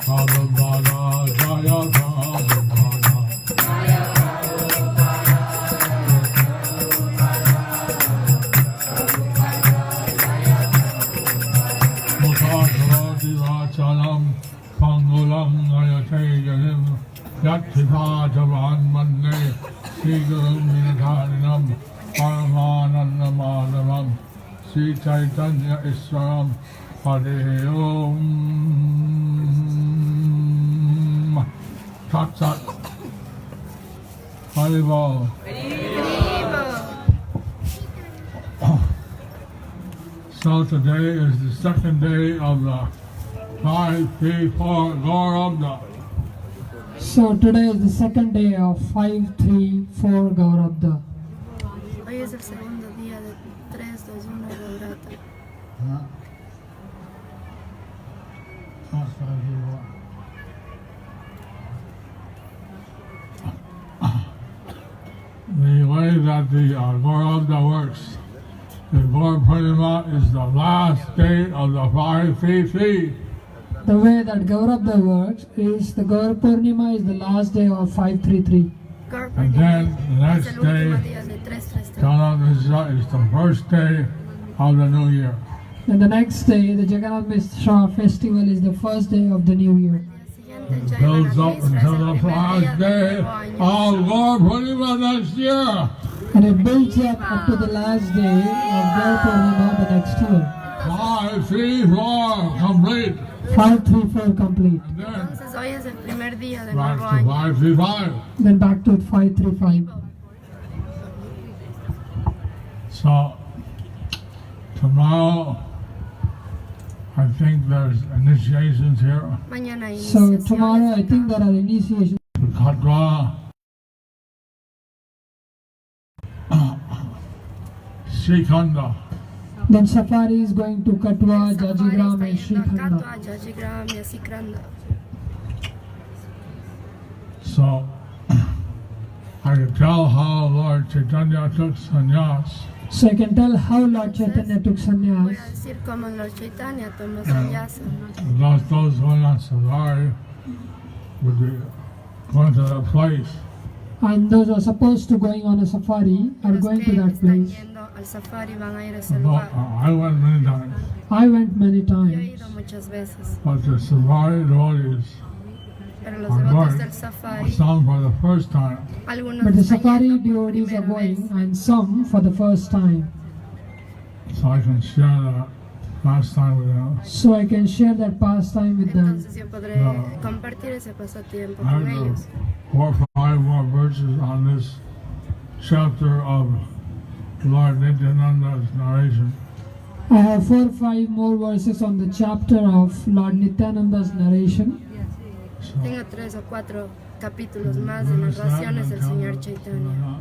Sadhubhara Jaya Sadhubhara Mukhakarati Vachalam Pangulam Ayatejanim Yattipatavan Mande Sigurum Vinatharinam Paramanandamadamam Sri Chaitanya Iswaram Hare Om Tat Sat Haribol. So today is the second day of the 534 Gaurabda. So today is the second day of 534 Gaurabda. Hoy es el segundo día de 321 Gaurata. The way that the Gaurabda works, the Gaur Purnima is the last day of the 533. The way that Gaurabda works is the Gaur Purnima is the last day of 533. And then the next Es el day, último día de 333. Janadisha is the first day of the new year. And the next day, the Jagannath Mishra festival is the first day of the new year. It builds up until the last day of Gaur Purnima next year. And it builds up to the last day of Gaur Purnima the next year. 534 complete. 534 complete. And then Entonces hoy es el primer día del back nuevo to año. 535. Then back to 535. So tomorrow, I think there's initiations here. Mañana hay So iniciaciones. tomorrow I think there are initiations. The Katwa, Srikhanda. Then Safari is going to Katwa, Safari Jajigram está and yendo a Srikhanda. Katwa, Jajigram y a Sikranda. So I could tell how Lord Chaitanya took sannyas. So I can tell how Lord Chaitanya took Voy sannyas. a decir cómo Lord Chaitanya tomó sannyasa. Those who went on safari would be going to that place. And those who are supposed to going on a safari are Los going to que that están place. yendo al safari van a ir a ese But, lugar. I went many times, I went many Yo he times. ido muchas veces, but the safari devotees pero los are devotos going del safari, some for the first time. algunos But the están safari yendo por devotees are primera going vez. and some for the first time. So I can share that last time with them. So I can share that pastime with them. Entonces yo podré No. compartir ese pasatiempo I con have ellos. 4 or 5 more verses on this chapter of Lord Nityananda's narration. I have 4 or 5 more verses on the chapter of Lord Nityananda's narration. So, Tengo 3 o 4 capítulos más de where is that? narraciones del Tell Señor me- Chaitanya.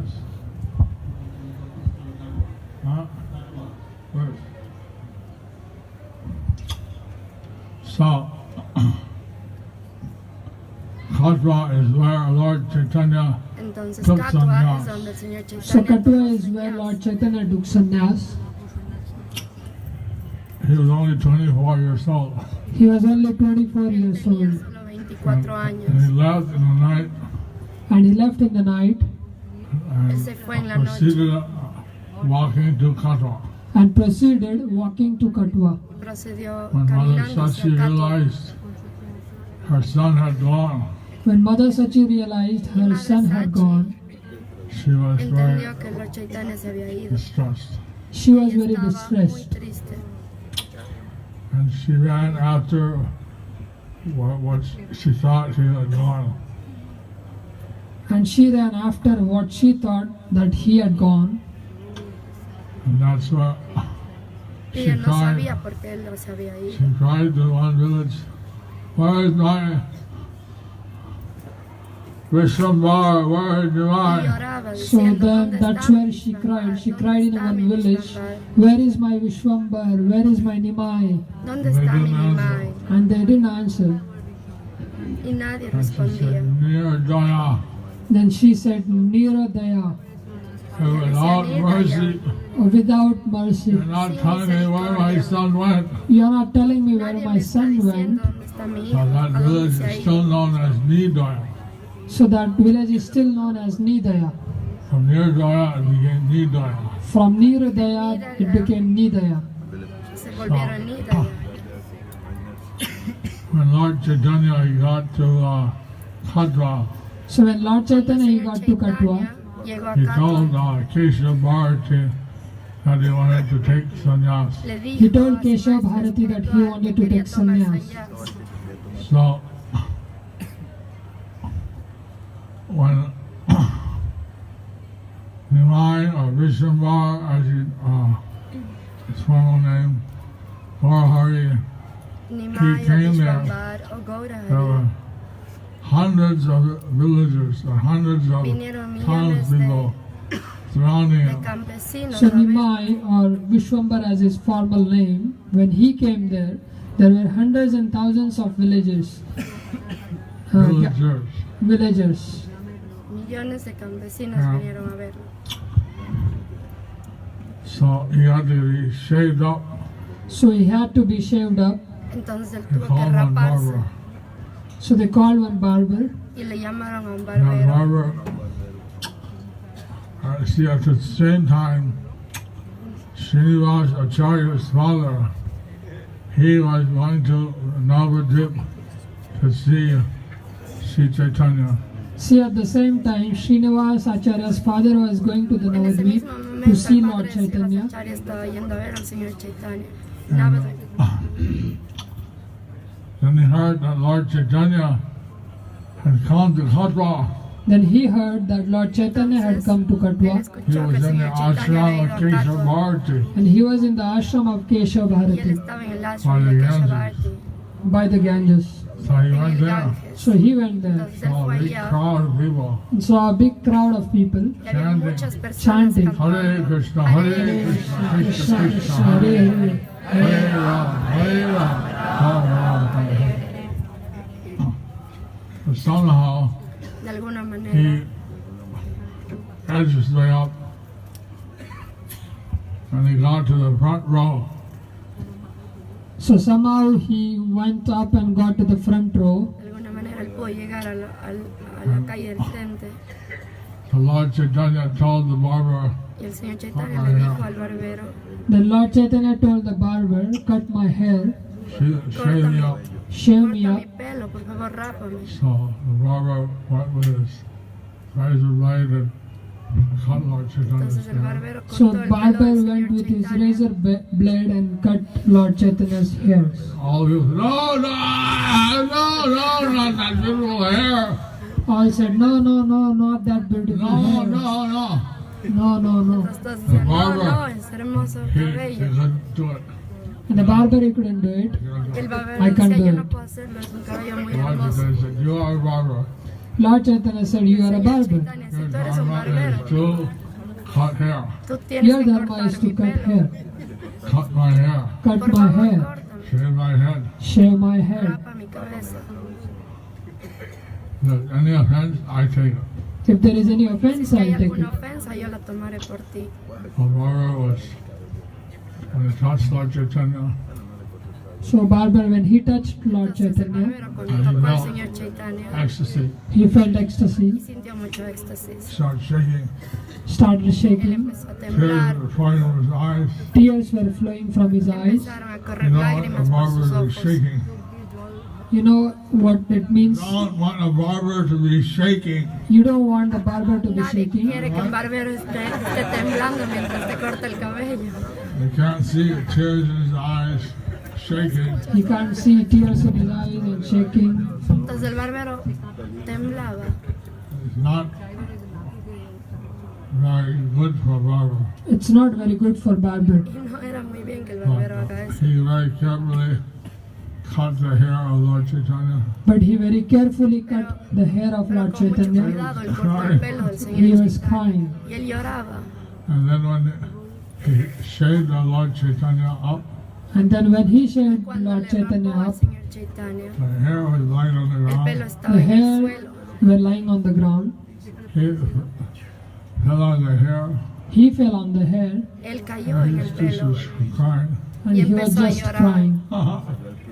Huh? Where? So, Katwa is where Lord Chaitanya Entonces Took Katwa sannyas. es donde el Señor So Chaitanya Katwa tomó is where sannyas. Lord Chaitanya took sannyas. he was only 24 years old. He was only 24 years Tenía old. solo 24 And he años. left in the night And he left in the night and Él se fue en la noche. proceeded walking to Katwa. and proceeded walking to Katwa. Procedió When Mother caminando Sachi hacia Katwa. realized her son had gone, When Mother Sachi realized her son had gone, she was very Entendió que Lord Chaitanya se había ido. distressed. she was Y very estaba muy distressed. triste. And she ran after what she thought he had gone. And she ran after what she thought that he had gone. And that's what Y she ella no cried. sabía por qué él no se había ido. She cried to one village, "Where is my Vishwambar? Where is Y mine?" lloraba So diciendo, then ¿dónde that's está where mi she Vishwambar? cried. She ¿Dónde cried in está one mi village, Vishwambar? "Where is my Vishwambar? Where is my Nimai?" ¿Dónde They está mi didn't answer. Nimai? And they didn't answer. Y nadie And she respondía. said, "Near Daya, Then she said, Nirodaya, without mercy, without mercy. you're not telling me where my son went." You're not telling me where Nadie my me está son diciendo went. dónde está mi So hija. that ¿A dónde village se ha is ido? still known as Nidoya. So that village is still known as Nidaya. From Nidoya it became Nidoya. From Nirodaya, it became Nidaya. Se volvieron Nidaya. When Lord Chaitanya he got to Katwa, So when Lord Chaitanya he got to Chaitanya Katwa, llegó a he Katwa. told Keshav Bharati that he wanted to take sannyas. Le dijo he told a Keshav su Bharati that he wanted to quería take tomar sannyas. sannyas. So when Nimai or Vishnuvar, as his formal name, Gaurahari, Nimai o came there. Vishwambar o there were Gaurahari. hundreds of villagers or hundreds of Vinieron millones townspeople surrounding de him. campesinos So a ver. Nimai or Vishwambar as his formal name, when he came there were hundreds and thousands of villagers. Villagers. Villagers. Millones de campesinos Yeah. vinieron a verlo. So he had to be shaved up So he had to be shaved up. Entonces él and tuvo que called one raparse barber. So they called one barber. y le llamaron a un And that barbero. barber, see, at the same time, Srinivas Acharya's father, he was going to Navadvip to see Sri Chaitanya. See, at the same time, Srinivas Acharya's father was going to the En ese Navadvip mismo to momento see el Lord padre de Chaitanya. Srivasacharya estaba yendo a ver al señor Chaitanya. And, Navadvip. then he heard that Lord Chaitanya had come to Katwa. Then he heard that Lord Chaitanya had come to Él Katwa He escuchó que was el in the señor Chaitanya ashram of había ido a Keshav Katwa Bharati. and he was in the ashram of Keshav y él Bharati estaba en el ashram de By the Keshavarti, by the Ganges. So he en went el there, Ganges. So he went there Entonces él saw fue a big allá crowd of people and saw a big crowd of people y había chanting, muchas personas chanting, cantando. Hare Krishna, Hare Krishna, Krishna Krishna, Krishna, Hare Hare Hare. Hare Ram, Hare Ram, Ram Ram, Hare Hare. But somehow De alguna manera, he edged his way up and he got to the front row. So somehow he went up and got to the front row. de alguna manera él pudo llegar a la calle del frente The Lord Chaitanya told the barber, y el señor Chaitanya le dijo al barbero, The Lord Chaitanya told the barber, cut my hair, shave me up. shave me corta up. mi pelo, por favor, rápame. So the barber went with his razor blade and cut Lord Chaitanya's Entonces el hair. barbero So cortó el pelo barber del went señor with his Chaitanya. razor blade and cut Lord Chaitanya's hairs. All the people said, no, not that beautiful hair. All said, no, not that beautiful No, hair. no. No. Entonces todos decían, no, barber. no, es hermoso He cabello. couldn't do it. And the barber, he couldn't do it. He couldn't do El it. barbero I can't decía, do yo it. no puedo hacerlo, es un cabello muy The Lord hermoso. Chaitanya said, you are a barber. Lord Chaitanya said, you are a Señor barber. Chaitanya, si Your tú eres un dharma barbero, is to cut hair. tú tienes Your que dharma cortar is mi to cut pelo. hair. Cut my hair. Cut Por my favor, hair. córtame. Shave my head. Shave my head. Rapa mi cabeza. If there's any offense, I take it. If there is any offense, Si hay I'll take alguna it. ofensa, yo la tomaré por ti. The barber was, when he touched Lord Chaitanya, So barber, when he touched Lord Entonces el Chaitanya, barbero cuando tocó al señor Chaitanya ecstasy, he felt y ecstasy, sintió mucho éxtasis. started shaking. started Él shaking, empezó a Tears temblar, were flowing from his eyes. tears were flowing from his eyes. empezaron a You correr know what? lágrimas A por sus barber is ojos. shaking. You know what it means? Don't want a barber to be shaking. You don't want the barber to be Nadie shaking. quiere que un barbero esté temblando mientras te corta el cabello. You can't see the tears in his eyes shaking. You can't see tears in his eyes and shaking. Entonces el barbero temblaba. It's not very good for a barber. It's not very good for barber. Y no era muy bien que el barbero haga eso. He very carefully cut the hair of Lord Chaitanya. But he very carefully cut the hair of Pero Lord con mucho Chaitanya. cuidado él cortó el pelo del He señor was Chaitanya. crying. Y él lloraba. And then when he shaved the Lord Chaitanya up, And then when he shaved Cuando Lord le Chaitanya rapó al up, señor Chaitanya, the hair was lying on the el pelo ground. estaba the en el hair suelo. were lying on the ground. He fell on the hair. He fell on the hair Él cayó en And el he just pelo. was crying. and Y he was empezó a just llorar. crying.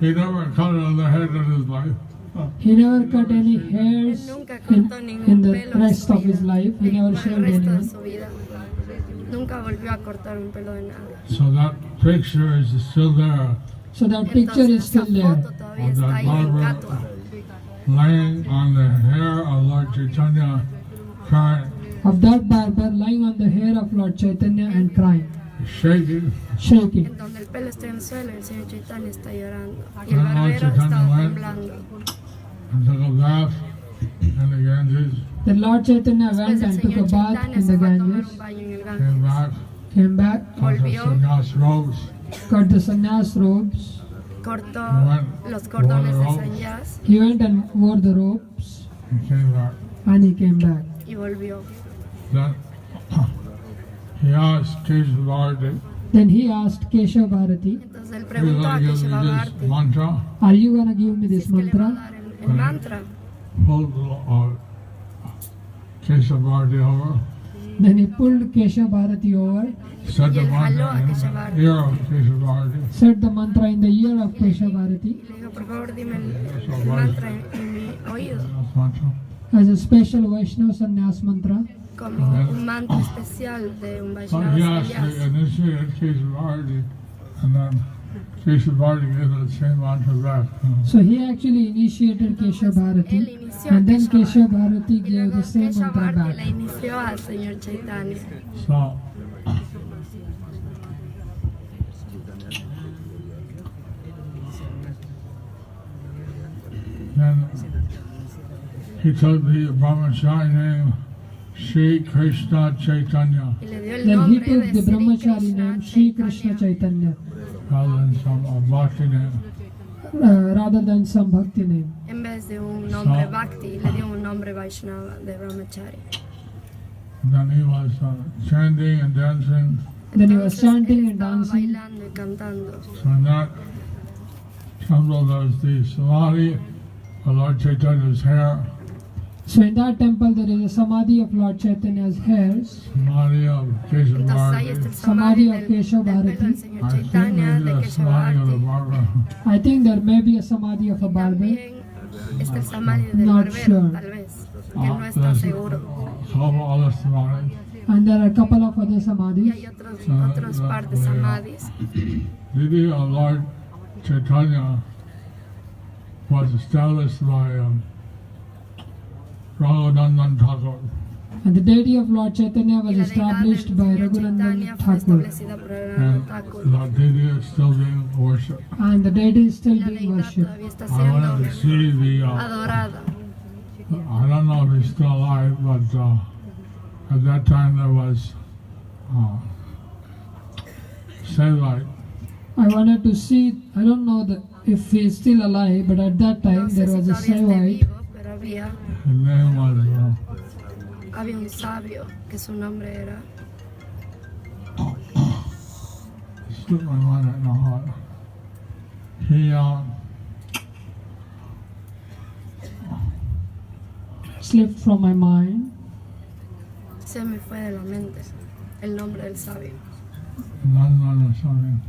he never cut on the head in his life. He never cut any hairs Nunca in, cortó in ningún the pelo. rest of his life. He never Por el shaved resto de anyone. su vida. Nunca volvió a cortar un pelo de nadie. So that picture is still there, So that picture is Entonces still esa there. foto todavía está ahí en Catua. laying on the hair of Lord Chaitanya, crying, Of that barber lying on the hair of Lord Chaitanya and crying, shaking. shaking. En donde el pelo está en el suelo, el señor Chaitanya está llorando. Y el Ah, barbero Chaitanya estaba went. temblando. And took a bath in the Ganges, Then Lord Chaitanya Después went el and took a señor bath Chaitanya in se the fue a tomar Ganges, un baño en el came Ganges. back, came back, got the Volvió. sannyas robes, got the sannyas robes. Cortó Bueno, los cordones de bueno. sanyas He went and wore the robes and came back. and he came back. y volvió. Then he asked Keshavarti, Then he asked Keshav Bharati, Entonces él "Are you preguntó a going to give Keshava me Bharti this mantra?" are you gonna give me this si es que le va a mantra? dar el mantra. Pulled Keshavarti over, Then he pulled Keshav Bharati over, said Y the él jaló mantra a in Keshavarti. the ear of Keshavarti. said the mantra in the ear of Keshav Bharati Y le dijo, por favor, dime el mantra en mi oído. That's mantra. as a special Vaishnava sannyas mantra. Como un mantra especial de un So Vaishnava he asked sannyas. to initiate Keshavarti, and then Keshavarti gave the same mantra back. So he actually initiated Keshav Él Bharati inició and then Keshav Keshav Bharati Y gave luego the same Keshav mantra Bharti back. le inició al señor Chaitanya. So then he took the brahmachari name Sri Krishna Chaitanya Y le dio el Then he nombre took de the Sri brahmachari Krishna name Sri Krishna Chaitanya. Chaitanya rather than some bhakti name. rather than some bhakti name. En vez de un nombre So- Bhakti, le dio un nombre Vaishnava de Brahmachari. And then he was chanting and dancing. Then he was Entonces, chanting él and estaba dancing. bailando y cantando. So in that temple there's the samadhi of Lord Chaitanya's hair, So in that temple there is a samadhi of Lord Chaitanya's hairs, samadhi of Entonces ahí Keshavarti. está el Samadhi samadhi of Keshav del pelo del Bharati. señor I think Chaitanya, maybe de the samadhi of the Keshavarti. barber. I think there may be a samadhi of a barber. También está el samadhi del Not barbero, sure. tal vez, que no está There's seguro. a couple other samadhis. And there are a couple of other Y samadhis. hay otros partes samadhis. Deity of Lord Chaitanya was established by Raghudandan Thakur. And the deity of Lord Chaitanya Y was la deidad established del by señor Raghunandan Chaitanya fue Thakur. establecida por And Raghunath Thakur. that deity is still being worshipped. And the deity is still La being deidad worshipped. todavía está I wanted to siendo see the, adorada. I don't know if he's still alive, but at that time there was Sailite. I wanted to see, I don't know if he is still alive, but at that time No sé there si was a todavía esté Saivite. vivo, pero His name was había un sabio que su nombre era slipped my mind right now. He Slipped from my mind. se me fue de la mente el nombre del sabio. Nandan or something.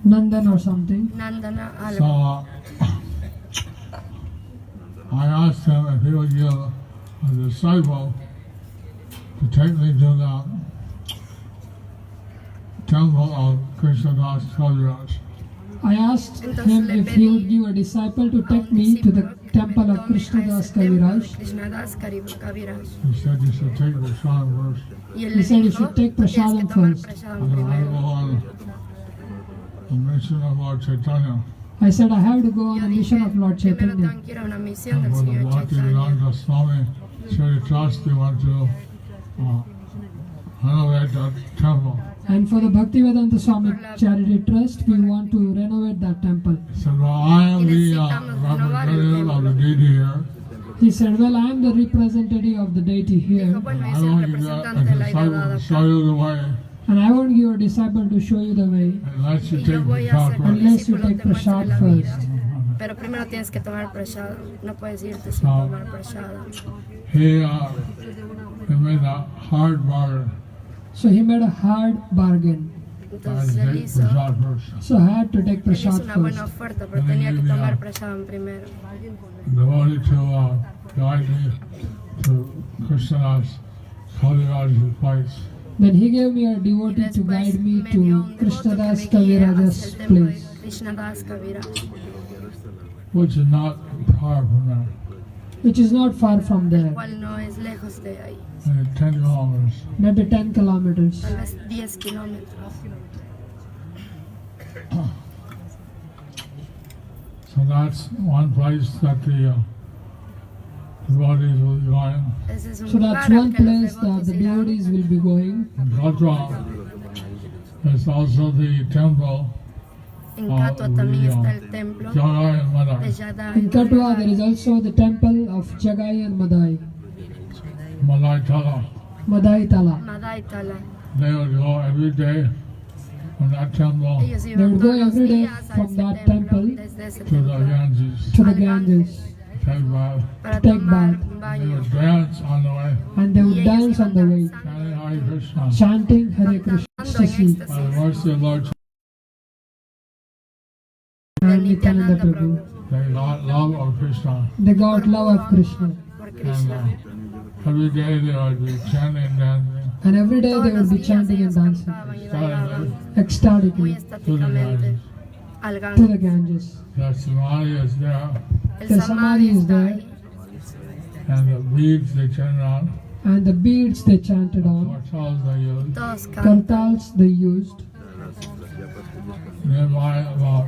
Nandan or something. Nandana So algo. I asked him if he would give a disciple to take me to the temple of Krishnadas Kaviraj. I asked him if he would give a disciple to take me to the temple of Krishnadas Kaviraj. Krishnadas Kaviraj. He said you should take the shot first. Y él He le said you dijo, should take "Tienes que prasadam tomar first." prasadam And I go primero. on the mission of Lord Chaitanya. I said I have to go on Yo a mission dije, of Lord primero Chaitanya. tengo que ir a una misión del And when the señor Chaitanya. Bhaktivedanta Swami Sri Trasti went to renovate that temple. And for the Bhaktivedanta Swami Charity Trust, we want to renovate that temple. He said, well, I am the representative of the deity here. He said, well, I am the representative of the deity here, Dijo, bueno, I yo soy el want you to representante de la disciple deidad to show you the way and I won't give a disciple to show you the way unless you Y take yo the voy a shot hacer que el first. unless you discípulo take te muestre prasad la vida. first. Pero primero tienes que tomar prasada. No puedes irte sin No. tomar prasada. He made a hard bargain. So he made a hard bargain. Entonces él take hizo, prasad first. So I had to take él hizo prasad una buena first. oferta, pero tenía que tomar prasad primero. Devotee to guide me to Krishna's Kaviraj's place. Then he gave me a Y devotee to después guide me me dio to un devoto Krishnadas que me guía hacia Kaviraja's el templo de place, Krishnadas Kaviraj, Which is not far from there, which is not far from there, cual no es lejos de ahí, maybe 10 kilometers. maybe 10 kilometers. tal vez 10 kilómetros. So that's one place that the devotees will be going. Ese es un So that's lugar al one que los place that devotos the irán. devotees will be going. In Katra, there's also the temple En Katwa también está el templo Jagai and de Madai. Yadai. In Katwa, there is also the temple of Jagai and Madai, Madai Tala. Madai Tala. Madai Tala. They would go every day from that temple Ellos They iban would go todos los every day días a from ese that templo, temple desde ese to the templo, Ganges, to the al Ganges, take bath. para take tomar bath. un They baño. would dance on the way, and they Y would ellos dance on iban the way, chanting Hare Krishna. chanting Hare Krishna cantando en ecstasy By the éxtasis mercy of Lord, and del Nityananda Nityananda Prabhu. Prabhu. they got love of Krishna. They got love of Krishna, Por And Krishna. every day they would be chanting and dancing and every day Todos they would los be días chanting and ellos dancing cantaban y bailaban muy ecstatically to the estáticamente Ganges. al to Ganges. the Ganges. The Samadhi is there, El The Samadhi Samadhi is está there. ahí. and the beads they chant on, And the beads they chanted on, kartals they use. Todos cantan. kartals they used. Nearby, about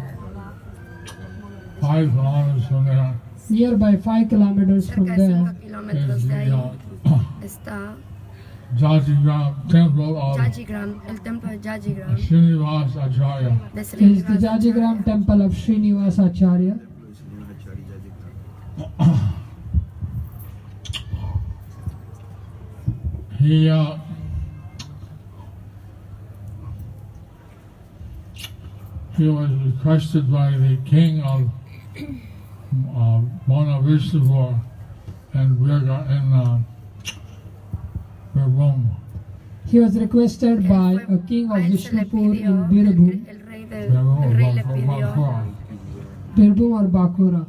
5 kilometers from there, Nearby 5 kilometers from Cerca de 5 there kilómetros is de the ahí está Jajigram temple of Jajigram, el templo de Jajigram Srinivas Acharya. de is the Srinivas. Jajigram temple of Srinivasa Acharya. He was requested by the king of Bonavishnapur and Birbhum. He was requested by a king of A él se le Vishnupur pidió, in Birbhum, el rey le pidió, Birbhum or Bakura,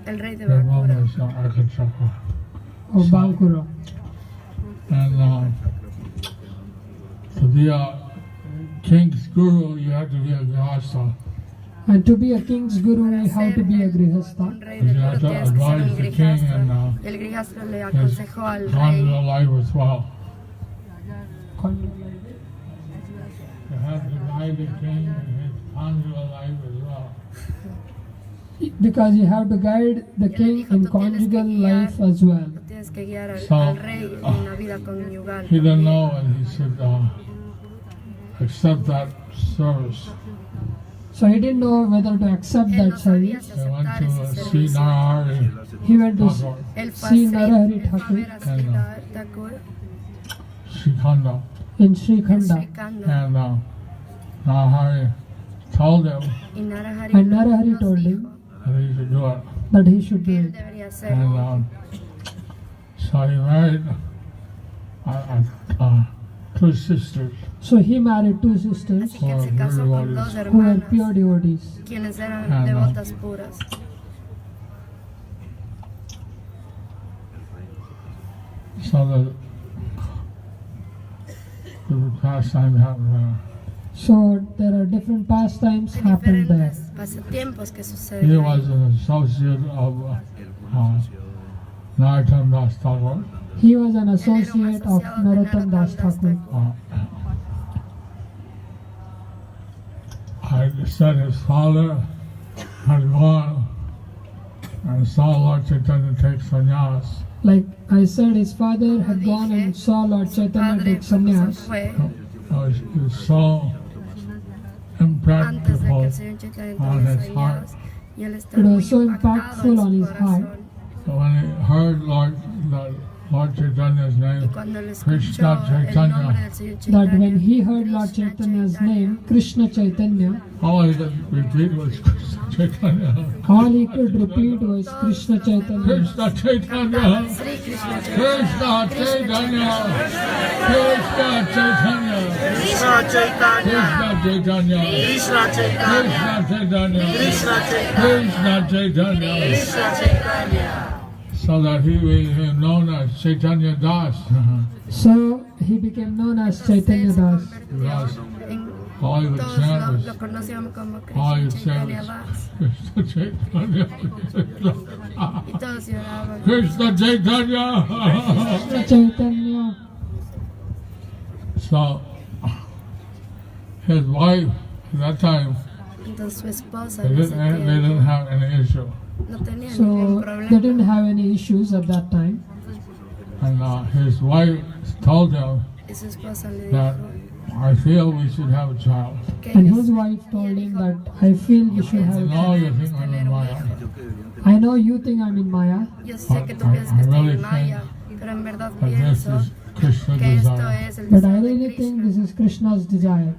el rey de Birbhum Bakura. is Akachakra. or Bankura. And to be a king's guru, you have to be a grihastha. And to be a king's guru, you have to be a Un grihastha. rey de Bakura tienes que ser un grihastha. Y el grihastha le His aconsejó al rey conjugal life as well. You have to guide the king in his conjugal life as well. Because you have to guide the king in conjugal life as well. tienes que guiar So, al rey en la vida conyugal. He didn't know and he should accept that service. So he didn't know whether to accept Él no that sabía service. si They went aceptar to ese see servicio. Narahari He went to Thakur, Él fue see a Narahari ver a Thakur Sri Thakur Srikhanda, in Srikhanda. Srikanda. and Narahari told him Y Narahari And Narahari nos told dijo him that he should do it. that he should do que él it. debería And hacerlo. so he married two sisters So he married two sisters Así que él se casó con dos who were hermanas, pure devotees. quienes eran Ah, no. devotas puras. so the pastime happened there. So there are different pastimes Hay happened there. diferentes pasatiempos que He suceden. was an associate of Narottam Das Thakur. He was an associate of Narottam Das Thakur. I said his father had gone and saw Lord Chaitanya take sannyas. Like I said, his father had gone and saw Lord Chaitanya Padre take sannyas. fue It was so antes de que el impractical Señor Chaitanya on tomara his heart. sannyas y él It estaba muy was so impactado impactful en on su his heart. corazón. So when he heard Lord that Lord Chaitanya's Y name, cuando le escuchó Krishna el nombre Chaitanya, del Señor that when Chaitanya, he heard Lord Krishna Chaitanya's Chaitanya, name, Krishna Chaitanya, all he could repeat was Krishna Chaitanya. all he could repeat was Krishna Chaitanya. Krishna Chaitanya, Sri Krishna Chaitanya, Krishna Chaitanya, Krishna Chaitanya, Krishna Chaitanya, Krishna Chaitanya, Krishna Chaitanya, Krishna Chaitanya, Krishna Chaitanya, Krishna Chaitanya, Krishna Chaitanya. so that he became known as Chaitanya Das. So he became known as Chaitanya Das. Because En- all he would Todos chant lo was conocíamos como all he Krishna would say Chaitanya was Das. Krishna Chaitanya, Y todos lloraban. Krishna Chaitanya. Krishna Chaitanya. So his wife at that time, Entonces su esposa they en ese didn't tiempo have any issue, no tenía ningún So they problema. didn't have any issues at that time. and his wife told him Y su esposa le that dijo I feel we should have a child. que And ellos his wife told him that I feel we should have a No, child. you think I'm in Maya. I know you think I'm in Maya, Yo sé que tú I- piensas que I estoy really en Maya, pero en verdad But this pienso is Krishna's que esto desire. es el but I deseo de really think Krishna. this is Krishna's desire.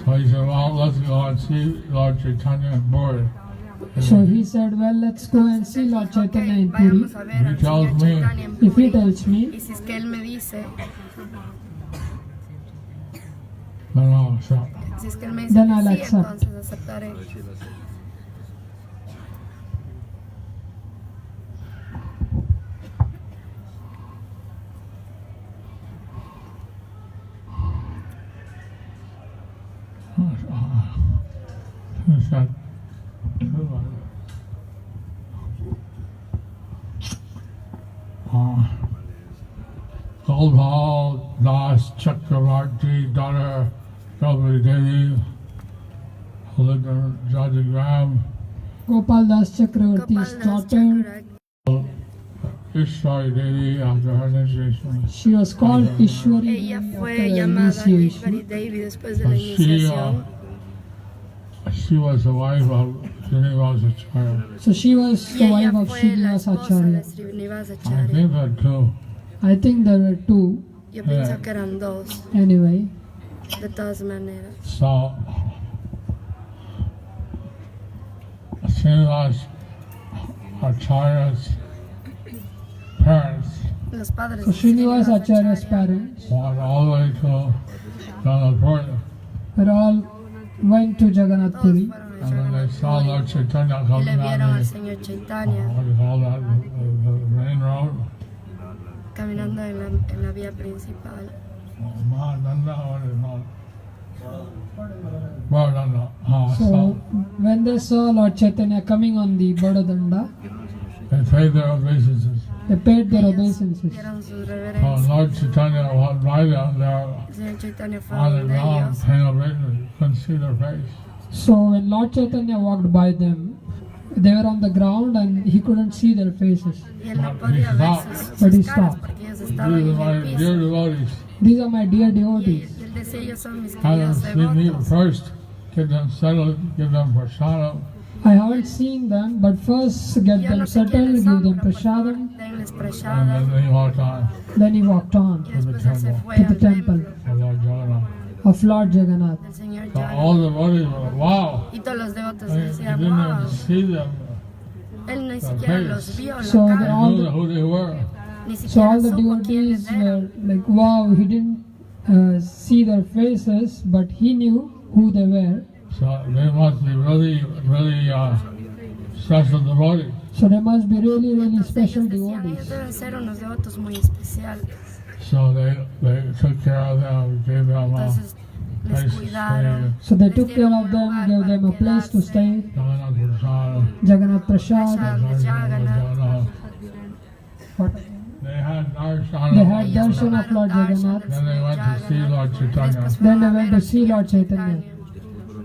So he said, well, let's go and see Lord Chaitanya in Puri. So he said, well, let's go and see Lord Chaitanya in Puri. Vayamos a ver al He tells Señor me- Chaitanya en If he Puri. tells me, Y si es que él me dice, No, so si es que él me dice Then que I'll sí, accept. entonces aceptaré. he said, Gopal Das Chakravarti, daughter Draupadi Devi, who lived in Jajagram, Gopal Das Chakravarti's Gopal Das daughter, Chakravarti, Ishwari Devi, after her initiation. she was called Ishwari ella Devi fue after her llamada Ishwari initiation. Devi después de la She, iniciación. she was the wife of Srinivasa Acharya. So she was Y the ella wife of fue la Srinivasa esposa de Acharya. Srinivasa I Acharya. think that too. I think there were two Yo pienso que eran dos, anyway. de todas maneras. So, Srinivas Acharya's parents Los padres So de Srinivasa Srinivasa Acharya's Acharya parents went all the way to Janapur. were all went to Jagannath todos Puri. fueron a And when they saw Jagannath Lord Chaitanya Puri y coming le down vieron al the, Señor Chaitanya what do you call that, the main road? caminando en la vía principal. Mahananda, what do you call it? Mahananda. So So when they saw Lord Chaitanya coming on the Bodadanda, they paid their obeisances. they paid their obeisances. Dieron sus So reverencias. Lord Chaitanya walked by them there El Señor Chaitanya fue on the donde ground, ellos paying obeisances. Couldn't see their face. So when Lord Chaitanya walked by them, they were on the ground and he couldn't see their faces. y él no podía ver But he sus caras stopped. porque ellos These estaban are en el my piso. dear devotees. These are my dear Y devotees. él decía, ellos son mis Have them queridos see me devotos. first, get them settled, give them prasadam, I haven't seen them, but first get Yo them no sé settled, quiénes give son, them pero por favor, prasadam. denles and prashadam. then he walked on Then he walked on Y después él se temple. fue to the al temple of Lord Jagannath. of Lord Jagannath. del Señor So all Jagannath. the devotees were like, wow. Y todos los devotos He decían, didn't wow, even see them. él ni siquiera los vio la So He they cara, all knew who they were. ni So siquiera all the supo quiénes devotees eran. were like, wow, he didn't see their faces, but he knew who they were. So they must be really, really special devotees. So they must be really, really Entonces special ellos decían, ellos devotees. deben ser unos devotos muy especiales. So they took care of them, gave them a Entonces les place to cuidaron. So they les took care dieron of un them, lugar gave para them a place to quedarse. stay, Jagannath Prasad. Jagannath Prasad. Jagannath. What? They had darshan. They had Ellos darshan of tomaron Lord darshan Jagannath. del Then they Señor went to see Jagannath. Lord Chaitanya. Después Then they fueron a went ver to al see Señor Lord Chaitanya.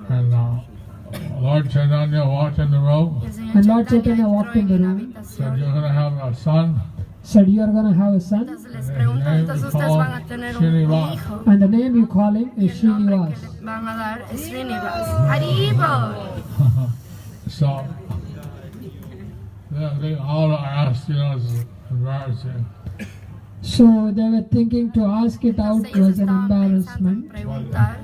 And Lord Chaitanya walked in the room, El Señor And Lord Chaitanya entró walked in the en la room. said, habitación. "You're going to have a son, Said, you are going to have a son, Entonces les preguntó, entonces ustedes van a tener un hijo. and the name you call him Y is el nombre Srinivas. que le van a dar es Srinivas. ¡Haribo! So they all asked, it's embarrassing. So they were thinking to ask it out Entonces ellos was an estaban pensando en embarrassment, preguntar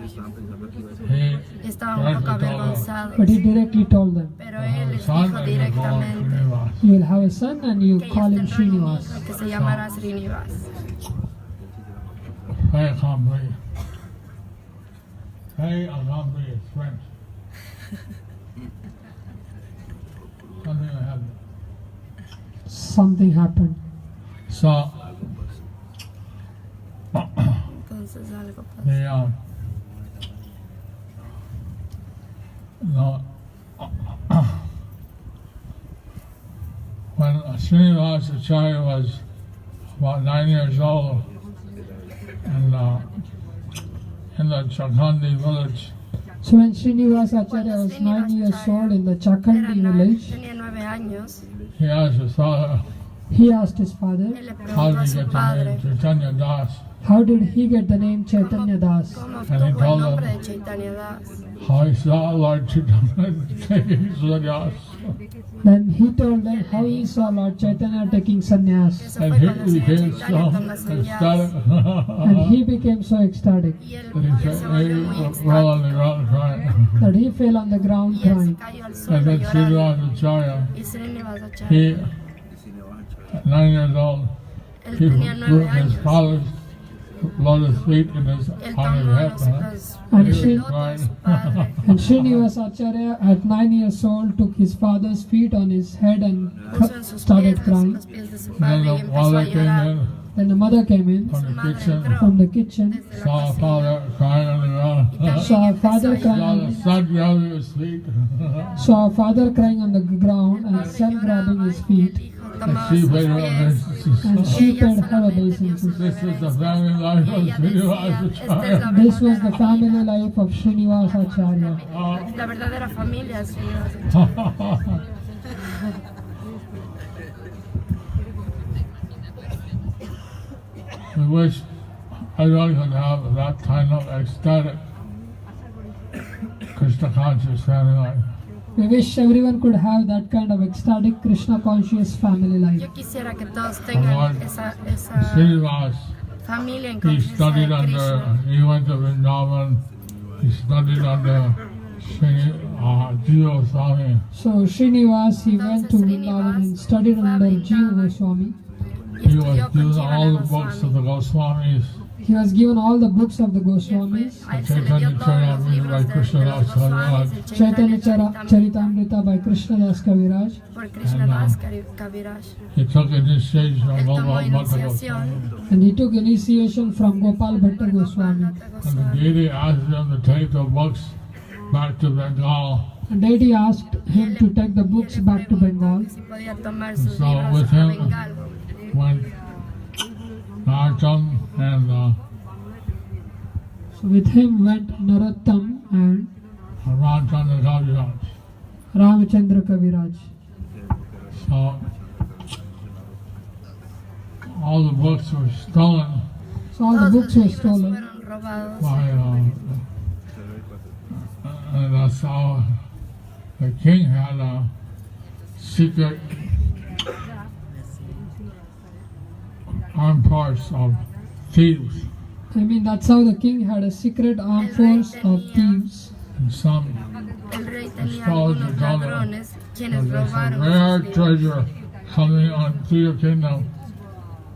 He y estaban un poco avergonzados. but he directly told them, Pero él les son dijo and you call him directamente Srinivas. you will have a son and you que call him ellos tendrán un hijo Srinivas. que se llamará Srinivas. Hey, accompli. Hey, accompli is French. Something happened. Something happened. So, Entonces algo pasó. the no, when Srinivas Acharya was about 9 years old, and in the Chakhandi village, So when Srinivas Acharya was 9 years old in the Chakandi village, Tenía 9 años. he asked his father, he asked his father, Él le how preguntó a did he su get the padre name Chaitanya Das? how did he get the name Chaitanya Das? cómo And he obtuvo el told nombre him- de Chaitanya Das. How he saw Lord Chaitanya taking sannyas. Then he told them how he saw Lord Chaitanya taking sannyas. Eso And fue he cuando el señor became Chaitanya so tomó sannyas. ecstatic And he became so ecstatic Y él that he se said, volvió he muy rolled on the extático. ground crying. that he fell on the ground Y él se crying. cayó al And suelo then llorando. Srinivas Acharya, Y Srinivas Acharya, he, at 9 years old, él he tenía put 9 his años. father's lotus feet in his, Él on his tomó head. los And el she- loto de su padre. And Srinivas Acharya at 9 years old took his father's feet on his head and Puso en sus started pies crying. los pies de su And padre then y the empezó a mother came llorar. in Then the mother came in from Su the madre kitchen, entró from the kitchen, desde la saw cocina. father crying on the ground. saw a father Saw crying, the son grabbing his feet. saw a father crying on the ground and son grabbing his feet. And she paid her obeisances. And she paid her obeisances. This is the family life of Srinivas Acharya. This was the family life of Srinivas Acharya. La verdadera familia de Srinivas Acharya. I wish everyone could have that kind of ecstatic Krishna conscious family life. We wish everyone could have that kind of ecstatic Krishna conscious family life. Yo quisiera que todos tengan esa Srinivas, familia en he conciencia studied de under, Krishna. he went to Vrindavan, he studied under Sri Jiva Swami. So Srinivas, he went to Vrindavan and studied under Jiva Goswami. Y He was estudió con given Jiva all the books of the Goswami. Goswamis, He was given all the books of the Goswamis. A él se le dio todos los libros de los Goswamis, el Chaitanya Charitamrita Charitamrita by Krishnadas Kaviraj. por Krishnadas Kaviraj. he took initiation Él of tomó Gopal Bhatta iniciación Goswami. And he took initiation from Gopal Bhatta Goswami. And the deity asked him to take the books back to Bengal. And deity asked him to take the books back to Bengal. Si podía tomar sus So libros with a him Bengal. went Narottam and So with him went Narottam and Ramchandra Kaviraj. Ramachandra Kaviraj. So all the books were stolen So all the Todos books los were libros stolen. fueron robados. by, and that's how the king had a secret armed force of thieves, I mean, that's how the king had a secret armed force of thieves. and some El rey tenía Astrologer algunos told him ladrones quienes there's a robaron rare esos libros. treasure coming on through your kingdom.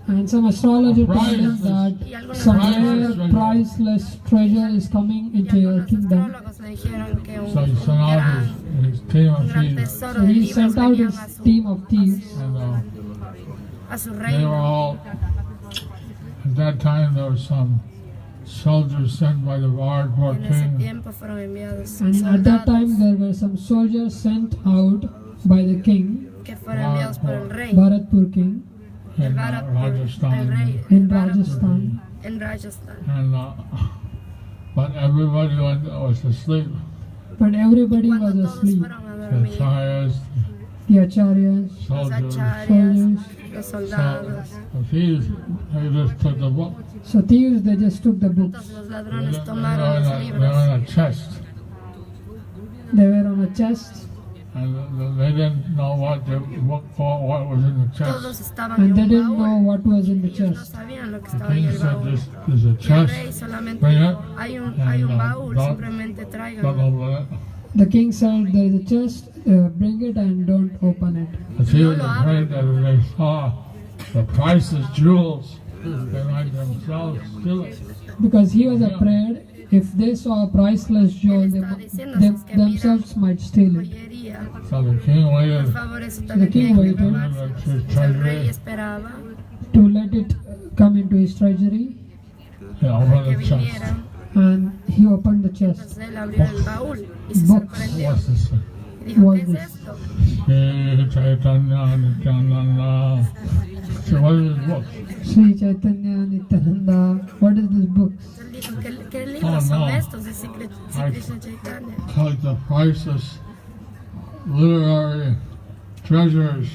And some astrologer told him that some rare priceless treasure is coming into your Los kingdom. astrólogos le dijeron que un So he sent out gran, his team of gran thieves, tesoro So de he libros sent out venían his team of thieves. and a su they were reino. all. At that time, there were some soldiers sent by the Bharatpur En ese king, tiempo fueron enviados And at that time, soldados there were some soldiers sent out by the king, que fueron enviados por el rey. Bharatpur king, El in Bharatpur, el Rajasthan, rey in Bharatpur, Rajasthan. en Rajasthan. and but everybody was asleep. But everybody Cuando was todos asleep. fueron a The dormir, acharyas, The acharyas, los soldiers, acharyas, los so soldados, the thieves, they just took the book. so thieves, they just took the books. todos los They ladrones were tomaron los in libros. a chest, They were on a chest, and they didn't know what was in the Todos chest. estaban en And they un didn't know baúl. what was in the Ellos no chest. sabían lo que The estaba en king el said, baúl. "This is a Y el chest. rey solamente Bring it. dijo, hay un baúl, don't- simplemente Don't tráiganlo. open it." The king said, "There is a chest, bring it and don't open it." But he was afraid that if they saw the priceless jewels, they might themselves steal it. Because he was afraid if they saw a priceless jewel, they themselves might steal it. Joyería. So the king Por waited favor, eso The también king tiene que waited. probarse. to his El rey treasury esperaba To let it come into his treasury, and opened que the chest. viniera. and he opened the chest. Entonces él abrió el baúl y se Box. sorprendió. What's this? Y dijo, What ¿qué is es this? esto? Shri Chaitanya Nityananda. So what is this book? Sri Chaitanya Nityananda. What is this book? Él dijo, ¿qué libros son no. estos de Sri Krishna Chaitanya? Like the priceless literary treasures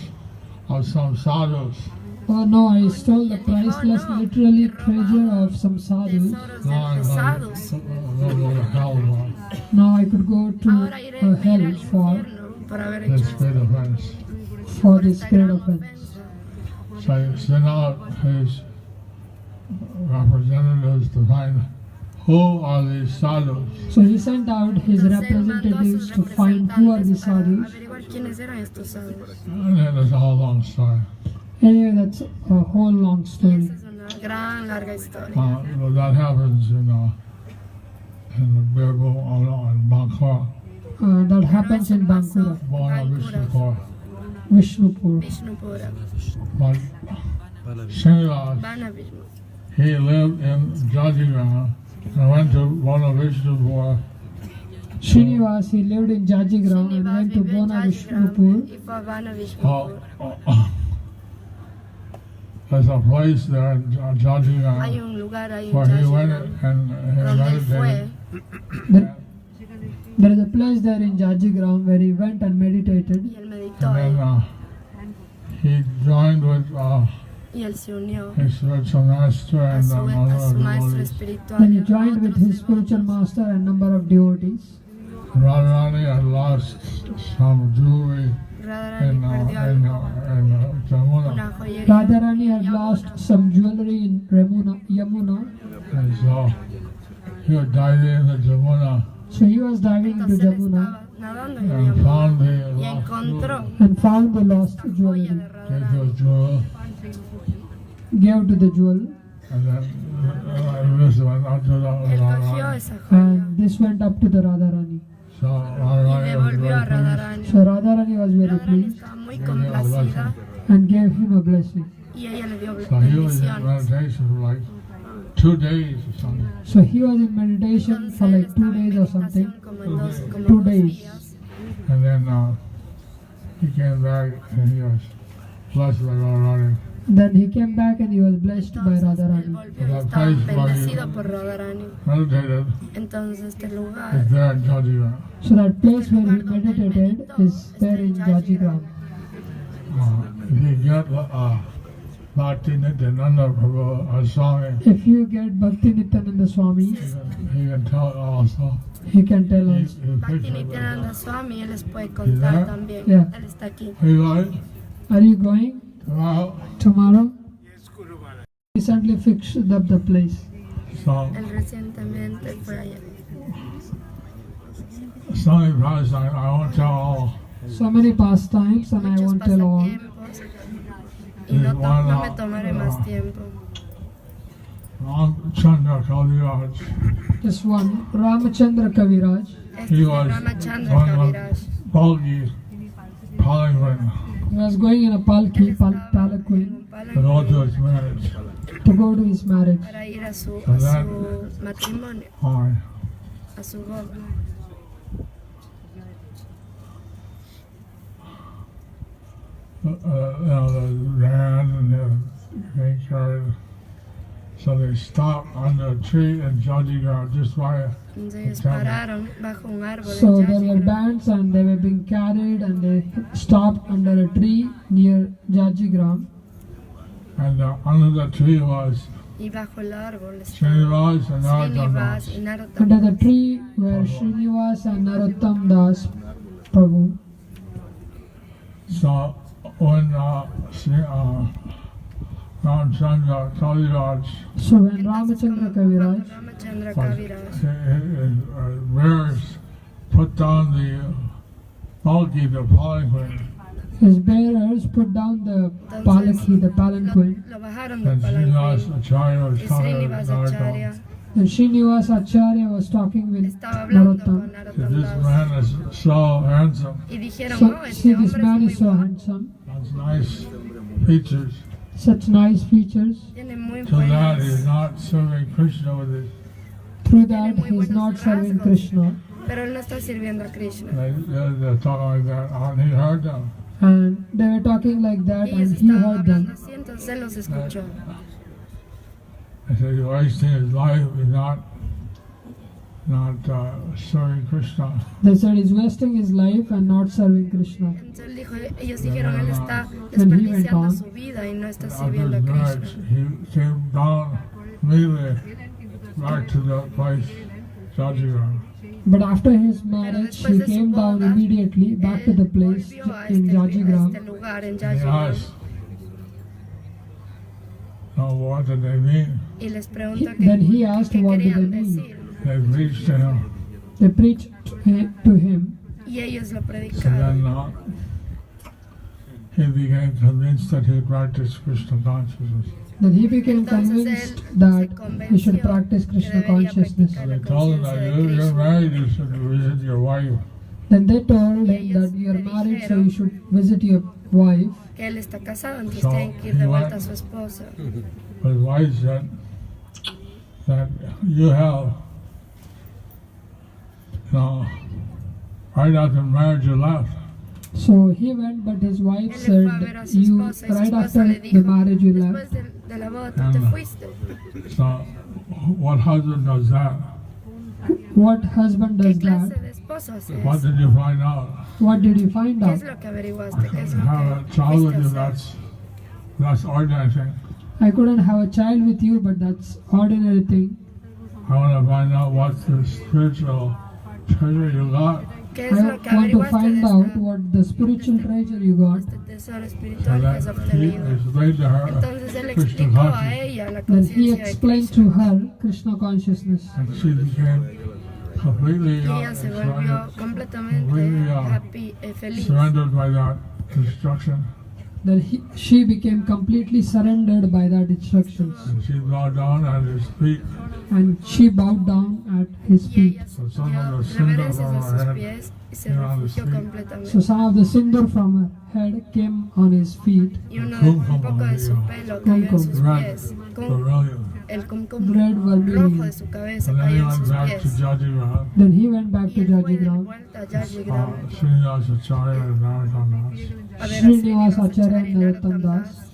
of some sadhus. Oh no, I stole the priceless literary treasure of some sadhus. Tesoros Now I'm de pesados. going to go to hell for Now I could go to Ahora iré a ir hell al for infierno por haber this hecho great offense. this esta great gran offense. ofensa. So he sent out his representatives to find who are these sadhus. So he sent out his Entonces él mandó a representatives sus to find who are the representantes para sadhus. averiguar quiénes eran estos sadhus. And then there's a whole long story. Anyway, that's a whole long Y story. esa es una gran, larga historia. Well, that happens in the Birbo in Bangkok, That happens in Bankura, Bona Vishnupur. Vishnupur. Vishnupura, But Srinivas, Vana Vishnu. he lived in Jajigram and went to Bona Vishnupur. Srinivas, he lived in Jajigram and went to vivió en Bona Jajigram Vishnupur. y fue a Vana Oh, Vishnupur. there's a place there in Hay Jajigram un lugar ahí en where he went Jajigram and he donde él fue meditated. There is a place there in Jajigram where he went and meditated. y él meditó And ahí then he joined with y él se unió his spiritual master a and su other maestro devotees. espiritual. Then he y a joined with otros his spiritual master and number of devotees. Radharani had lost some jewelry Radharani in perdió algo, Jamuna, una joyería. Radharani had lost some jewelry in Yamuna, and so he was diving into Jamuna so he was diving into Entonces él Jamuna estaba nadando en el and Yamuna found the y lost encontró and found the lost joya jewelry, de gave Radharani. to a jewel, gave to the jewel, and then this went up to the Él cogió Radharani. esa joya and this went up to the Radharani. So y Radharani was devolvió a very pleased. Radharani. So Radharani was very Radharani pleased estaba muy Gave him a complacida blessing. and gave him a blessing. y ella le dio So he was in bendiciones. meditation for like 2 days or something. So he was in meditation for Entonces, like 2 estaba en days or something. meditación como 2 dos days. días. And then he came back and he was blessed by Radharani. Then he came back and he was blessed by Entonces él Radharani. volvió y estaba bendecido por Radharani. Meditated Entonces este is lugar, there in Jajigram. So that place where he meditated is there in Jajigram. If you get Bhakti Nityananda Prabhu Aswami, If you get Bhakti Nityananda Swami, he can tell also. he can tell He, us. he Bhakti pictured Nityananda Swami, él les puede contar también. Yeah. Él está aquí. He like Are you going tomorrow. tomorrow? Recently fixed up the place. So Él recientemente fue allá. Swami Prabhupada, I won't tell all. So many pastimes and I Muchos won't tell all. pasatiempos y no me tomaré más tiempo. Ramchandra Kaviraj, Just one. Ramachandra Kaviraj. Este he es was Ramachandra one Kaviraj. of Balgi Palanquin He was going in a palki, palanquin, to go to his marriage. to go to his marriage. Para ir a su matrimonio, Hi. a su boda. The land and the graveyard. So they stopped under a tree in Jajigram just by Entonces ellos pararon bajo un árbol So en there were Jajigram. bands and they were being carried and they stopped under a tree near Jajigram. and under the tree was Y bajo el árbol estaba Srinivas and Srinivas Narottam. y Narottam. Under the tree were Srinivas and Narottam Das Prabhu. So when Ramchandra Kaviraj So when Ramachandra Kaviraj, Ramachandra was, Kaviraj, bears put down the palki, the palanquin, his bearers put down the palaki, the palanquin, lo bajaron del and Srinivas palanquín. Acharya was Y talking to Srinivas Narottam. Acharya and Srinivas Acharya was talking with estaba hablando con Narottam. That Narottam this Das. man is so handsome, Y dijeron, So, oh, see, este this hombre man es is so muy guapo, handsome, has nice features. such nice features. tiene muy So that he's buenas, not serving Krishna with his. Through that, he is not serving Krishna. pero él no está sirviendo a Krishna. They're talking like that, and he heard them. And they were talking like that, Y ellos and he estaban heard hablando them. así, entonces él los escuchó. He said he's wasting his life, he's not serving Krishna. They said he's wasting his life and not serving Krishna. Entonces él dijo, ellos dijeron, él está Then he went desperdiciando on. su vida y no está After sirviendo a his marriage, Krishna. he came down immediately back to the place, Jajigram. But after his marriage, he came down immediately back to the place Volvió a in este Jajigram. lugar, en He Jajigram, asked, "Oh, what did they mean?" y les preguntó Then he asked qué what did querían they mean. decir. They preached to him. They preached to him. Y ellos lo So predicaron. then he became convinced that he practiced Krishna consciousness. Then he became convinced that he should practice Krishna consciousness. So they told him that you're married, you should visit your wife. Then they told him that you are married, so you should visit your wife. Que él está casado, entonces So, tienen que ir de he vuelta went- a su esposa. But his wife said that you have, right after marriage you left. So he went, but his wife Él said, fue a ver a su you, esposa y su right esposa after le the dijo, marriage you left. después de la boda tú te fuiste. So what husband does that? What husband ¿Qué does clase that? de esposo hace What eso? did you find out? What did you find ¿Qué out? es lo que averiguaste? ¿Qué es lo Have a que child with you, fuiste a hacer? that's ordinary thing. I couldn't have a child with you, but that's ordinary thing. I want to find out what's the spiritual treasure you got. ¿Qué I es lo que want to averiguaste find de out what the spiritual treasure you got. este tesoro So espiritual que has that he obtenido? explained to her Entonces él Krishna explicó a consciousness, ella la Then he conciencia de explained Krishna. to her Krishna consciousness. and she became completely Y ella se volvió completamente completely, happy, feliz. surrendered by that instruction, Then she became completely surrendered by that instructions. and she bowed down at his feet. And she bowed down at his Y feet. ella So some of the dio cinder reverencias from a her sus head pies y se came on his refugió feet. completamente. So some of the cinder from her head came on his feet. Y un poco de su pelo cayó en sus red, pies. vermilion. El kumkum Red rojo vermilion. de su cabeza And then he cayó en went sus back to pies. Jajigram. Then he went back Y to él fue de Jajigram. vuelta a Jajigram Srinivas Acharya and Narottam Das. a ver a Srinivas Srinivas Acharya Acharya y and Narottam Narottam Das. Das.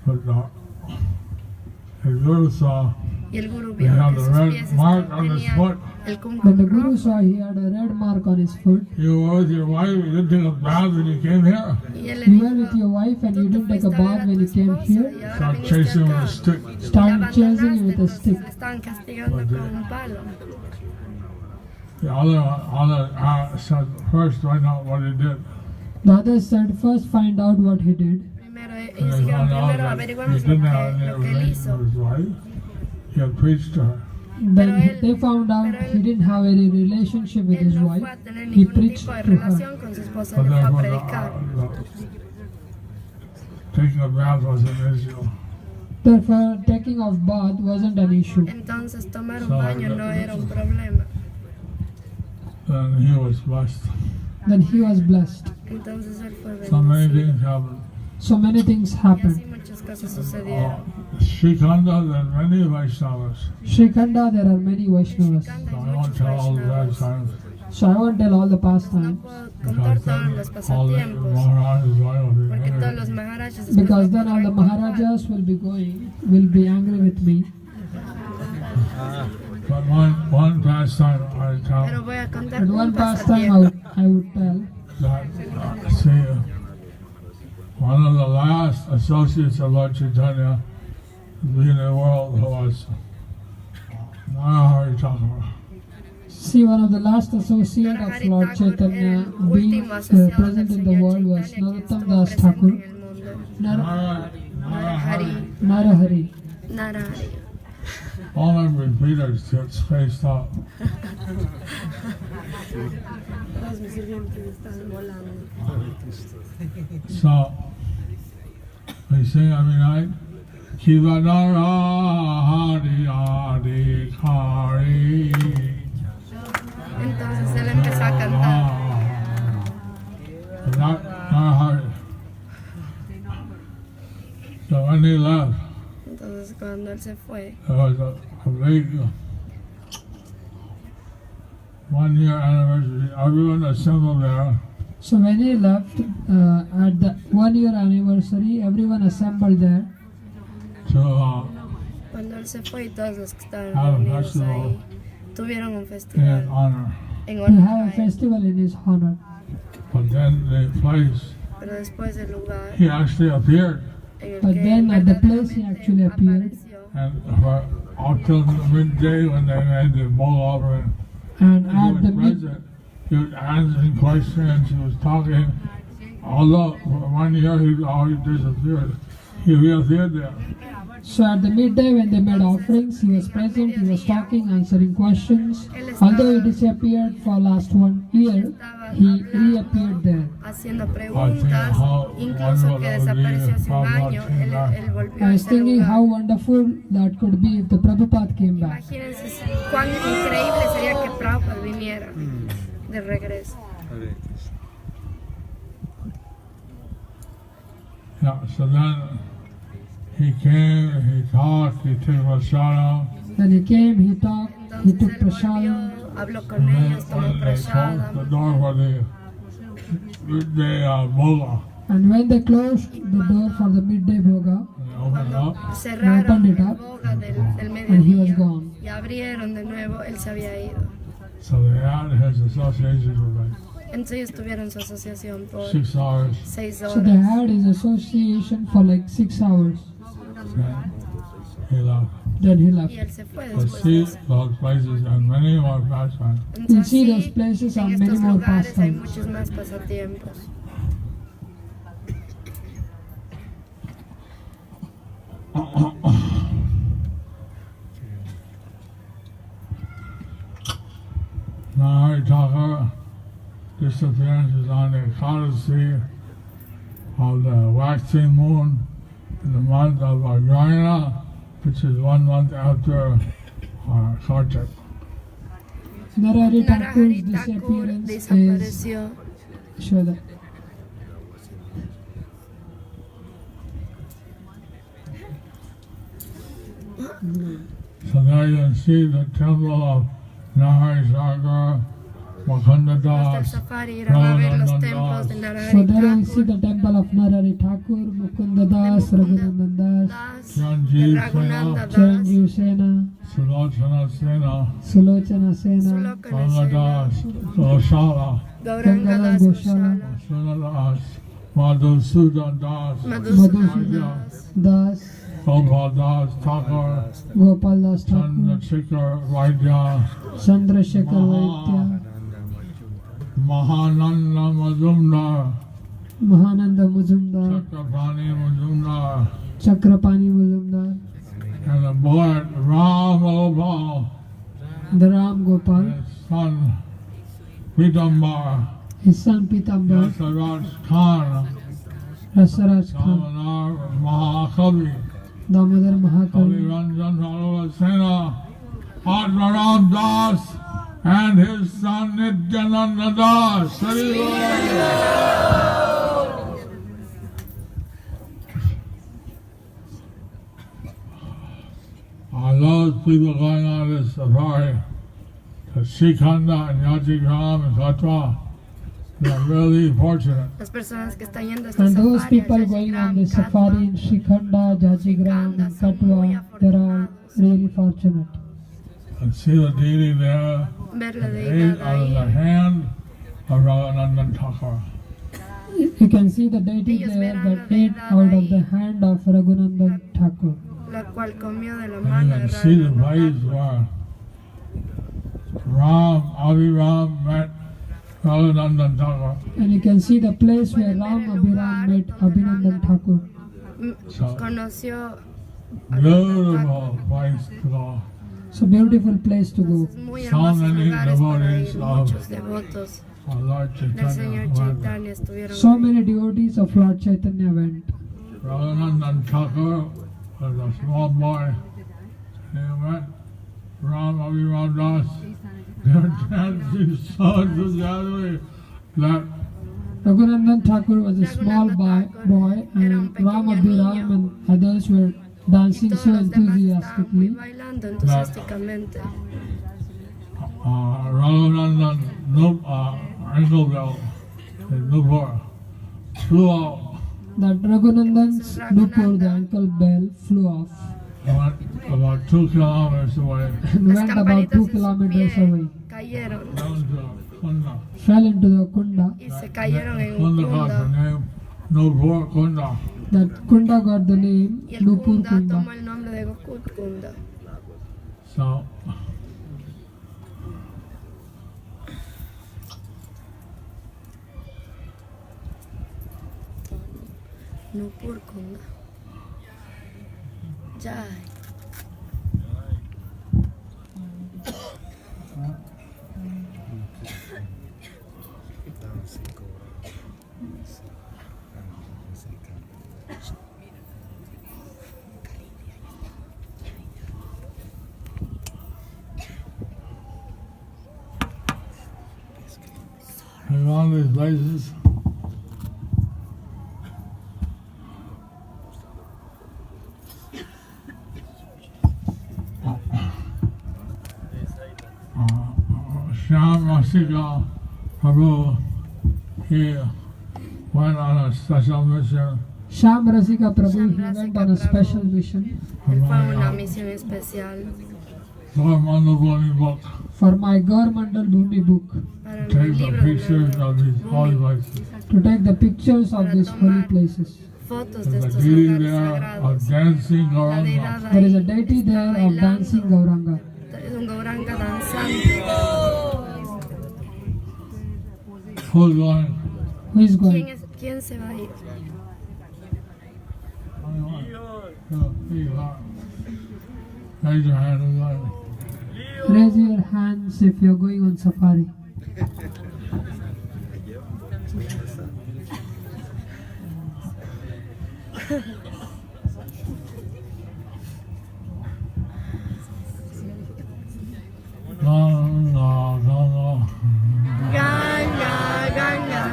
But the Guru saw Y el guru he vio had que a sus red pies mark on his tenían foot. el When the kumkum Guru rojo. saw he had a red mark on his foot, You were with your wife, you didn't take a bath when you came here. Y él le you were with dijo, your wife and tú you te didn't take a fuiste a ver bath a when tu you came esposa here. y ahora Start viniste chasing with a acá. stick. La Started chasing you abandonaste, with a entonces stick. le estaban castigando con un palo. The other said, first find out what he did. The others said, first find out what he did. Primero, And ellos they dijeron, found out primero that he averiguamos didn't have any lo que él relation hizo. with his wife. He had preached to her. Then they found out he didn't have any relationship with Él his no wife. fue a tener He ningún preached tipo de to her. relación con su esposa, But le fue a therefore, predicar. taking a bath was an issue. Therefore, taking of bath wasn't an issue. Entonces tomar un So, baño no era un problema. And he was blessed. Then he was blessed. Entonces él fue So many bendecido. things happened. So many things Y así happened. muchas cosas sucedieron. Srikanda, there are many Vaishnavas. Srikanda, there are many Vaishnavas. So I won't tell all the bad times. So I won't tell all the No pastimes. puedo contar Because todos then los all the pasatiempos, Maharajas will be porque todos los angry. maharajas después Because no then all the podrán contar. Maharajas will be angry with me. But one pastime I Pero tell voy a contar But un one pastime pasatiempo. I would tell that, see, one of the last associates of Lord Chaitanya in the world who was Narahari Thakur. See, one of the last associate of Lord Chaitanya being present in the world was Narottam Das Thakur, Narahari. Narahari. All them repeaters get spaced out. Todos mis sirvientes están volando. So, we sing every night, Kiva Narahari Adi Kari. Entonces él empezó a cantar. Narahari. So when he left, Entonces cuando él se fue, there was a big 1 year anniversary. Everyone assembled there. So when he left, at the 1 year anniversary, everyone assembled there To cuando él se fue y todos los que estaban have a reunidos festival ahí tuvieron un in his festival honor. en to honor have a a él. festival in his honor. But then the place, Pero después el lugar he actually appeared. en el But que then él at the place he verdaderamente actually appeared. apareció, And for up till midday when they made the bull offering, And he at was the mid, present. He was answering questions, he was talking. Although for 1 year he already disappeared, he reappeared there. so at the midday when they made offerings, he was present, he was talking, answering questions. Although he disappeared for last 1 year, he reappeared there. haciendo preguntas, incluso que desapareció hace un año, él volvió I a was ese thinking how lugar. wonderful that could be if the Prabhupada came back. Imagínense cuán increíble sería que Prabhupada viniera de regreso. Yeah, so then he came, he talked, he took Rashada, Then he came, he talked, he Entonces took él prasadam. volvió, habló con and then ellos, tomó when they closed the prasadam. door for the bola, And when they closed the door for the midday bhoga, and they opened Cuando up, cerraron Opened it la up. boga del and he was mediodía gone. y abrieron de nuevo, él se había ido. so they had his associations with like Entonces ellos tuvieron su asociación por 6 hours. 6 So they horas. had his association for like 6 hours. Then he left. Then he left. Y él se fue To después de see eso. those places and many more pastimes. You'll Entonces see sí, those places en and many estos more lugares hay pastimes. muchos más pasatiempos. Narahari Thakur disappearance is on the Ekadasi of the waxing moon in the month of Agrayana, which is 1 month after Kartik. Narahari Thakur's Narahari Thakur disappearance is desapareció. show that. So there you can see the temple of Narahari Thakur, Mukunda Hasta el Das, safari irán a ver los templos de So Narahari there we see Thakur, the temple of Narahari Thakur, Mukunda Das, Raghunandan Das, Das, Chiranjeev Raghunanda Das, Chiranjeev Sena, Sulochana Sena, Sulochana Sena, Sulokana Ganga Sena, Das, Goshala, Gauranga Das Goshala, Goshala, Suna Das, Madhusudan Das, Madhusudan Madhusudan Das, Das, Gopal Das, Thakur, Gopal Das Thakur, Chandrasekhar Vaidya, Chandrasekhar Vaidya, Mahananda Mazumdar, Mahananda Muzumdar, Chakrapani Mazumdar, Chakrapani Muzumdar, and the boy Ram Gopal, the Ram Gopal, his son Pitambar, his son Pitambar, Yasaraj Khan, Rasaraj Khan, Damodar Mahakavi, Damodar Kavi Mahakavi, Ranjan Sarova Sena, Atmaram Das, and his son Nityananda Das. Hari Bol. Are those people going on this safari to Shikhanda and Yajigram and Katwa? They're really fortunate. las personas que están yendo a este and those safari, people going on this safari in Shikhanda, Jajigram, and Katwa, they are really fortunate. And see the deity there, ver la ate deidad out of the ahí. hand of Raghuvanandan Thakur. You can see the deity Ellos there verán that la ate deidad out of ahí. the hand of Raghunandan Thakur. La cual comió de la And you mano de can see the Raghuvananda place Thakur. where Ram, Abhiram met Raghurandan Thakur. And you can see the place where Ram Abhiram met Abhinandan Thakur. So, Conoció beautiful place to go. It's a beautiful place to go. muy So hermosos many lugares para devotees ir. of Muchos devotos Our Lord del Chaitanya Señor went. Chaitanya estuvieron So ahí. many devotees of Lord Chaitanya went. Raghurandan Thakur was a small boy. He met Ram Abhiram Das. They were dancing so enthusiastically that Raghurandan Thakur was a small boy and Ram Abhiram and others were dancing so Todos los demás estaban muy enthusiastically bailando entusiásticamente. Raghurandan Engelbelt in Newport flew out that Raghunandan's Nupur, the ankle bell, flew off and went about 2 kilometers away and Las went about campanitas 2 en su kilometers pie away, cayeron down to Kunda. fell into the Kunda. y se cayeron en un Kunda got the Kunda. name Newport Kunda. That Kunda got the name Y el Nupur Kunda Kunda. tomó el nombre de Gokul Kunda. So Nupur Kunda. Jai. in all these places, Shyam Rasika Prabhu, he went on a special mission Shyam Rasika Prabhu, he went on a special mission Él for fue a una my misión especial Mandalani book, for my Gaur-Mandal Bhumi book para el take the libro pictures of these holy places. to take the pictures of these holy places. fotos de There's a estos deity lugares there sagrados. of dancing La Gauranga. deidad There is a ahí deity there of dancing Gauranga. es un Gauranga danzante. Who's going? Who is going? ¿Quién se va a ir? Raise your hand and go. Raise your hands if you're going on safari. No. Ganga, ganga.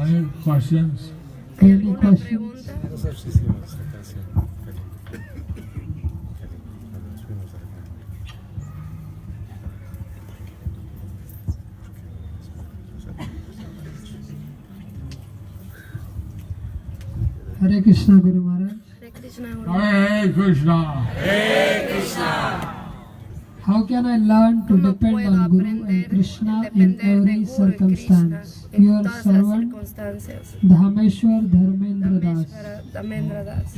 Any questions? ¿Hay Any alguna questions? pregunta? Nosotros hicimos esta canción. Nos fuimos a Hare Krishna Guru Maharaj. Hare Krishna, Guru. Hare Krishna. How can I learn to ¿Cómo depend puedo on Guru aprender and Krishna a in depender de every Guru y circumstance? Krishna en Your todas las servant circunstancias? Dhameshwar Dharmendra Das. Dameshwara Dhamendra Das.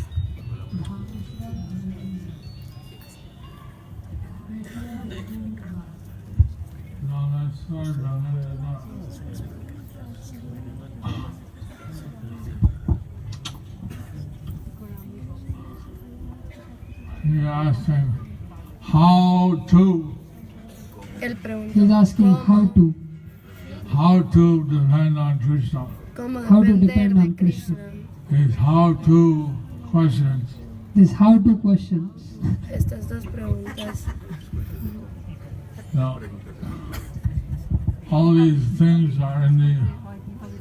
No, that's sorry, brother. You asked him how to Él preguntó He is asking how to depend on Krishna. cómo how to depender depend de on Krishna. It's how to questions. These how to questions. Estas dos preguntas. Now, all these things are in the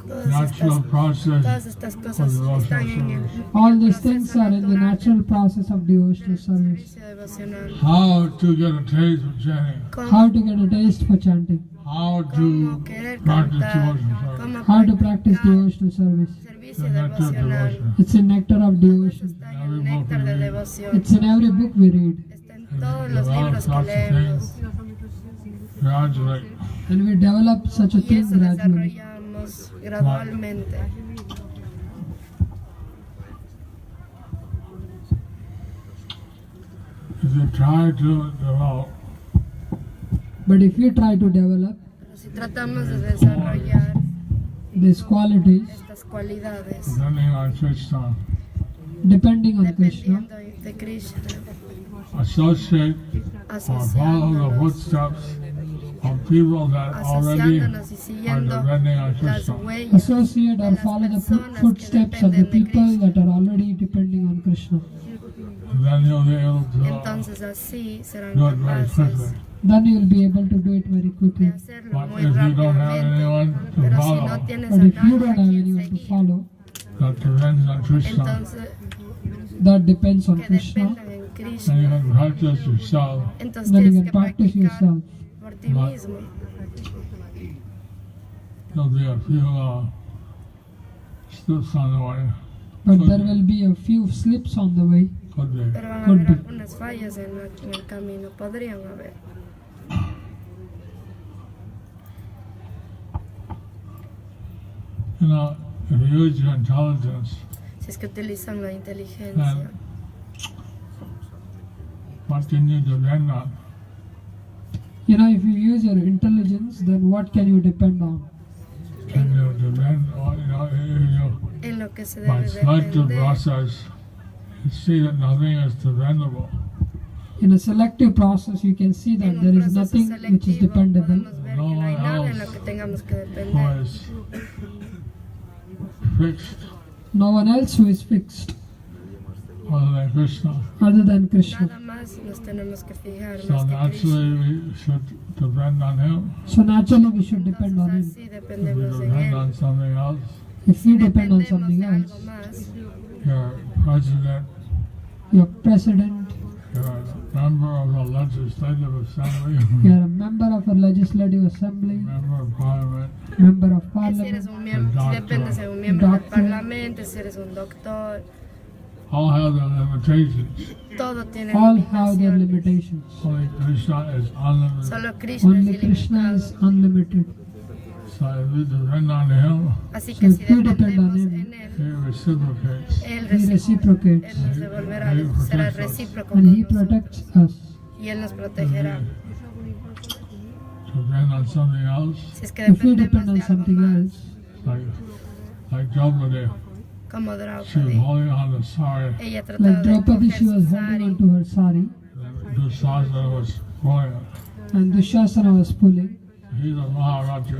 Todas natural estas, process todas estas of cosas devotional están en el service. All these things are in the natural process of devotional service. servicio devocional. How to get a taste of chanting. How Cómo, to get a taste for chanting. How to cómo querer practice cantar. devotional service. Cómo How to practice practicar devotional service. servicio The nectar of devocional. devotion. It's a nectar of Todo eso devotion. está en el néctar de devoción. It's in every book we read. Está en todos los libros que leemos. Gradually. And we develop such a Y thing eso gradually. desarrollamos gradualmente. if you try to develop But if you try to develop Pero si tratamos de desarrollar these qualities estas cualidades, depending on Krishna, depending on Krishna, dependiendo de Krishna, associate or follow the asociándonos, footsteps of people that already asociándonos y are siguiendo depending on las Krishna. huellas, associate or follow the footsteps of the people that are already depending on Krishna. And then you'll be able to entonces así serán do it very capaces quickly. Then you will be able to do it very de quickly. hacerlo But muy if you don't have rápidamente. anyone to Pero si no follow tienes But a if you nadie don't a have quien anyone to seguir, follow, that depends on Krishna, entonces that depends on que Krishna, dependan en then you Krishna, can practice yourself. entonces then you tienes can que practice practicar yourself. por ti mismo. There'll be a few slips on the way. But there will be a few slips on the way. Could be. Pero van a Could haber be. algunas fallas en el camino, podrían haber. You know, if you use your intelligence, Si es que utilizan la inteligencia, what can you depend on? You know, if you use your intelligence, then what can you depend on? Can you depend on, you en lo que se by debe selective depender. process, you see that nothing is dependable. In a selective process, you can see that En there un is proceso nothing which is selectivo dependable. podemos ver que no hay nada en lo que tengamos que Who depender. is fixed No one else who is fixed other than Krishna. other than Krishna. Nada más nos tenemos que fijar So más que Krishna. naturally we should depend on him. So naturally, we should depend on Entonces him. así If we dependemos en depend él. on something else, If you depend on Dependemos something de algo else, más. your president, your president, you're a member of the legislative assembly, you are a member of a legislative assembly, member of parliament, member of Si eres parliament, un miembro, si dependes de un miembro del Doctor. parlamento, si eres un doctor, all have their limitations. todo tiene all have their limitaciones. limitations. Only Krishna is unlimited. Solo Krishna Only es Krishna ilimitado. is unlimited. So if you depend on him, Así So que si if you depend on dependemos him, en él, he reciprocates. él He reciprocates Él nos devolverá, será recíproco and con he nosotros protects us. y Él nos protegerá. To depend on something else, Si es que If you dependemos depend de on algo something más, like Draupadi, como she was Draupadi, holding on the sari, ella trataba Like de Draupadi, coger she was su holding sari on to her sari, and Dushasana was pulling it. and Dushasana was pulling. He's a Maharaja,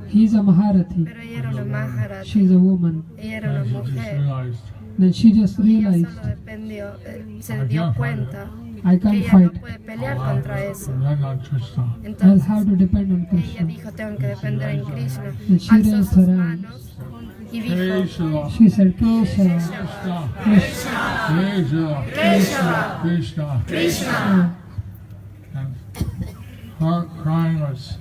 He's a Maharathi. pero ella era una Maharati, She's a woman. ella era una and she just mujer. realized, Then she just Y ella realized, solo dependió, se dio cuenta I que can't ella no fight. puede pelear contra eso. depend on Krishna. I'll Entonces have to depend on ella Krishna. dijo, tengo que depender en Krishna. And she Alzó raised sus her manos y dijo, Krishna, She said, Kesha, Krishna, Krishna, Krishna, Krishna. And her crying was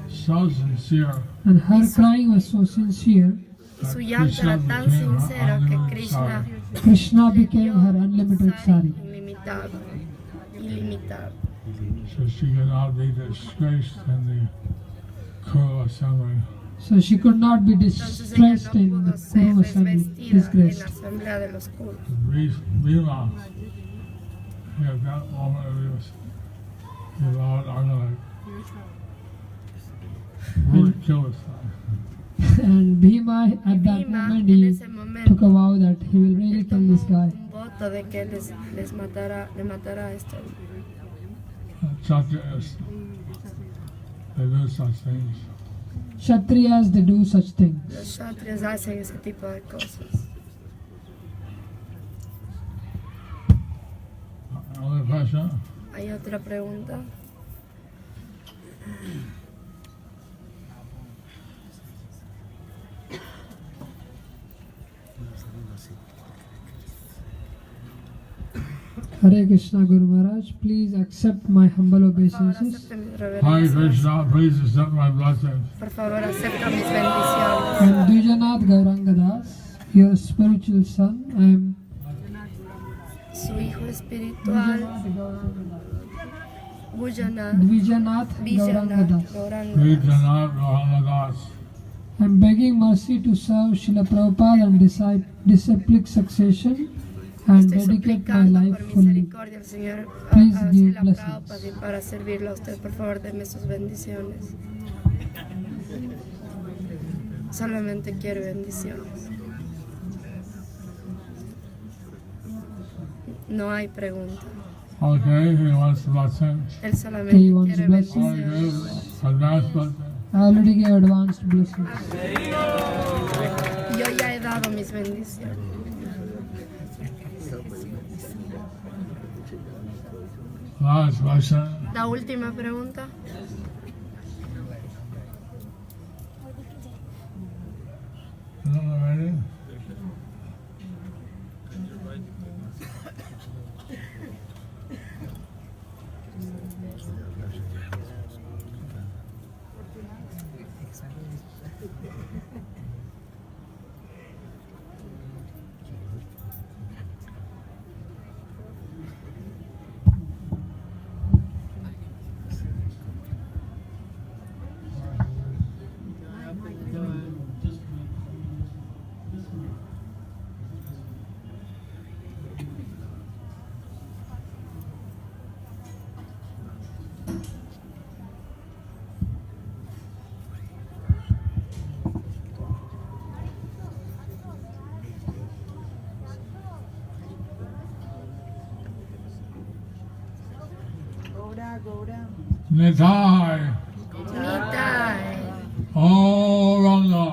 so sincere and her crying was so sincere, that su llanto era tan became her sincero que unlimited Krishna sari. Krishna became her unlimited sari. ilimitado, ilimitado. So she could not be disgraced in the Kuru assembly. So she could not be Entonces ella distressed no in the pudo ser Kuru assembly, desvestida en la disgraced. asamblea de los Kuru. Bhima, at that moment, he vowed, I'm going to really kill this guy. And Bhima, at that Bhima, moment, en he ese took momento, a vow that he will really él kill tomó this guy. un voto de que le matará a este hombre. Kshatriyas, they do such things. Kshatriyas, they do such things. Los kshatriyas hacen ese tipo de cosas. Another question? ¿Hay otra pregunta? Hare Krishna Guru Maharaj, please accept my humble Por favor, obeisances. acepte mis Hare reverencias. Krishna, please accept my blessings. Por favor, acepta mis bendiciones. I am Dvijanath Gaurangadas, your spiritual son. I am Su hijo espiritual, Bujanath, Dvijanath Vijanath, Gaurangadas. Gauranga. Vijanath Gauranadas. I am begging mercy to serve Srila Prabhupada and disciplic succession and Estoy dedicate my suplicando life por fully. misericordia al Señor Please a give Srila blessings. Prabhupada y para servirle a usted. Por favor, deme sus bendiciones. Solamente quiero bendiciones. No hay pregunta. Okay, he wants blessings. Él He solamente wants quiere blessings. I bendiciones. give advanced blessings. I already gave advanced blessings. Yo ya he dado mis bendiciones. Last question. La última pregunta. Ready? Nitai. Nitai. Auranga.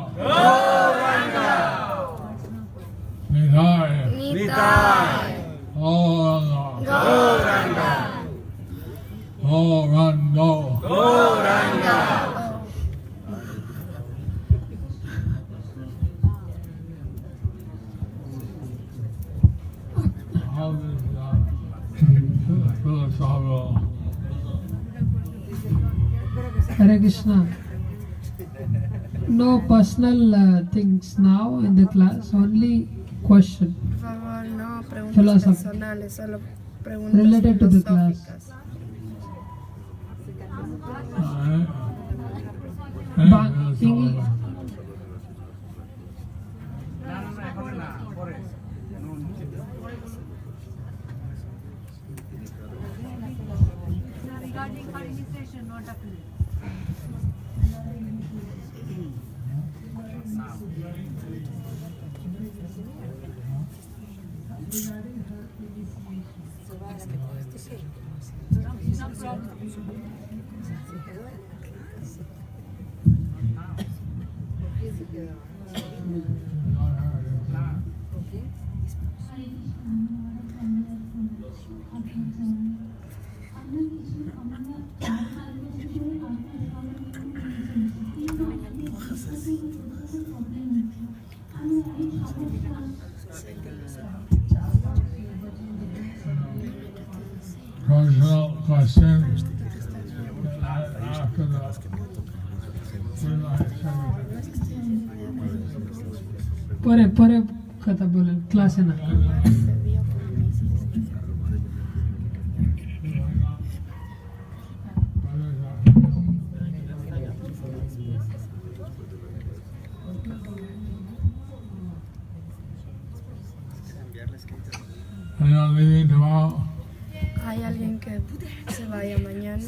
Nitai. Nitai. Auranga. Gauranga. Auranga. Gauranga. How is philosophical? Hare Krishna. No personal things now in the class, only question. Por favor, no preguntas Philosophy. personales, solo preguntas Related to the class. filosóficas. Ba- English. Regarding organization, not affiliate. Personal question. After the परे कथा बोले class है ना Anyone leaving tomorrow? ¿Hay alguien que se vaya mañana?